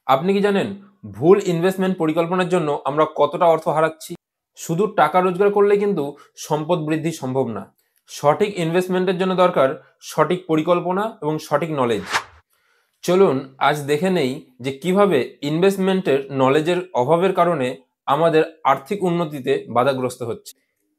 আপনি কি জানেন ভুল ইনভেস্টমেন্ট পরিকল্পনার জন্য আমরা কতটা অর্থ হারাচ্ছি? শুধু টাকা রোজগার করলে কিন্তু সম্পদ বৃদ্ধি সম্ভব না। সঠিক ইনভেস্টমেন্টের জন্য দরকার সঠিক পরিকল্পনা এবং সঠিক নলেজ। চলুন আজ দেখে নেই যে কিভাবে ইনভেস্টমেন্টের নলেজের অভাবের কারণে আমাদের আর্থিক উন্নতিতে বাধাগ্রস্ত হচ্ছে।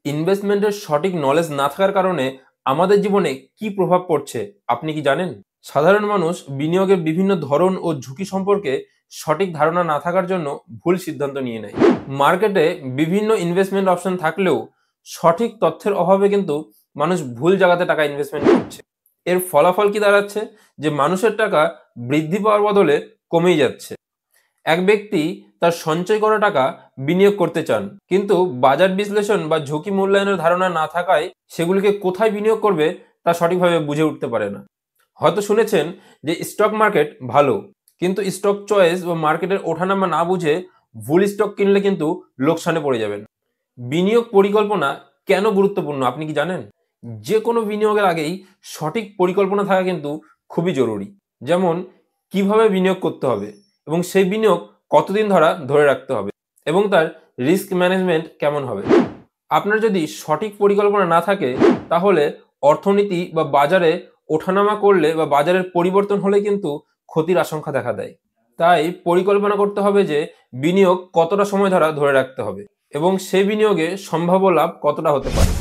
ইনভেস্টমেন্টের সঠিক নলেজ না থাকার কারণে আমাদের জীবনে কি প্রভাব পড়ছে আপনি কি জানেন? সাধারণ মানুষ বিনিয়োগের বিভিন্ন ধরন ও ঝুঁকি সম্পর্কে সঠিক ধারণা না থাকার জন্য ভুল সিদ্ধান্ত নিয়ে নেয়। মার্কেটে বিভিন্ন ইনভেস্টমেন্ট অপশন থাকলেও সঠিক তথ্যের অভাবে কিন্তু মানুষ ভুল জায়গাতে টাকা ইনভেস্টমেন্ট করছে। এর ফলাফল কি দাঁড়াচ্ছে? যে মানুষের টাকা বৃদ্ধি পাওয়ার বদলে কমেই যাচ্ছে। এক ব্যক্তি তার সঞ্চয় করা টাকা বিনিয়োগ করতে চান, কিন্তু বাজার বিশ্লেষণ বা ঝুঁকি মূল্যায়নের ধারণা না থাকায় সেগুলিকে কোথায় বিনিয়োগ করবে তা সঠিকভাবে বুঝে উঠতে পারে না। হয়তো শুনেছেন যে স্টক মার্কেট ভালো, কিন্তু স্টক চয়েস বা মার্কেটের ওঠানামা না বুঝে ভুল স্টক কিনলে কিন্তু লোকসানে পড়ে যাবেন। বিনিয়োগ পরিকল্পনা কেন গুরুত্বপূর্ণ আপনি কি জানেন? যে কোনো বিনিয়োগের আগেই সঠিক পরিকল্পনা থাকা কিন্তু খুবই জরুরি। যেমন কিভাবে বিনিয়োগ করতে হবে এবং সেই বিনিয়োগ কতদিন ধরে রাখতে হবে এবং তার রিস্ক ম্যানেজমেন্ট কেমন হবে। আপনার যদি সঠিক পরিকল্পনা না থাকে তাহলে অর্থনীতি বা বাজারে ওঠানামা করলে বা বাজারের পরিবর্তন হলে কিন্তু ক্ষতির আশঙ্কা দেখা দেয়। তাই পরিকল্পনা করতে হবে যে বিনিয়োগ কতটা সময় ধরে রাখতে হবে এবং সেই বিনিয়োগে সম্ভাব্য লাভ কতটা হতে পারে।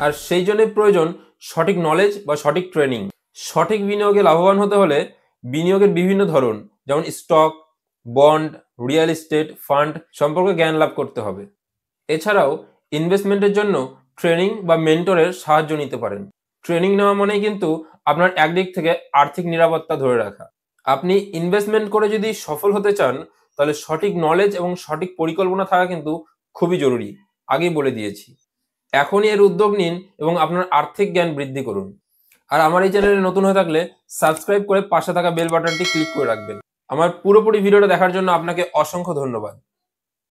আর সেই জন্যই প্রয়োজন সঠিক নলেজ বা সঠিক ট্রেনিং। সঠিক বিনিয়োগে লাভবান হতে হলে বিনিয়োগের বিভিন্ন ধরন, যেমন stock, bond, real estate, fund সম্পর্কে জ্ঞান লাভ করতে হবে। এছাড়াও ইনভেস্টমেন্টের জন্য ট্রেনিং বা মেন্টরের সাহায্য নিতে পারেন। ট্রেনিং নেওয়া মানেই কিন্তু আপনার একদিক থেকে আর্থিক নিরাপত্তা ধরে রাখা। আপনি ইনভেস্টমেন্ট করে যদি সফল হতে চান তাহলে সঠিক নলেজ এবং সঠিক পরিকল্পনা থাকা কিন্তু খুবই জরুরি, আগেই বলে দিয়েছি। এখনই এর উদ্যোগ নিন এবং আপনার আর্থিক জ্ঞান বৃদ্ধি করুন। আর আমার এই চ্যানেলে নতুন হয়ে থাকলে সাবস্ক্রাইব করে পাশে থাকা বেল বাটনটি ক্লিক করে রাখবেন। আমার পুরোপুরি ভিডিওটা দেখার জন্য আপনাকে অসংখ্য ধন্যবাদ।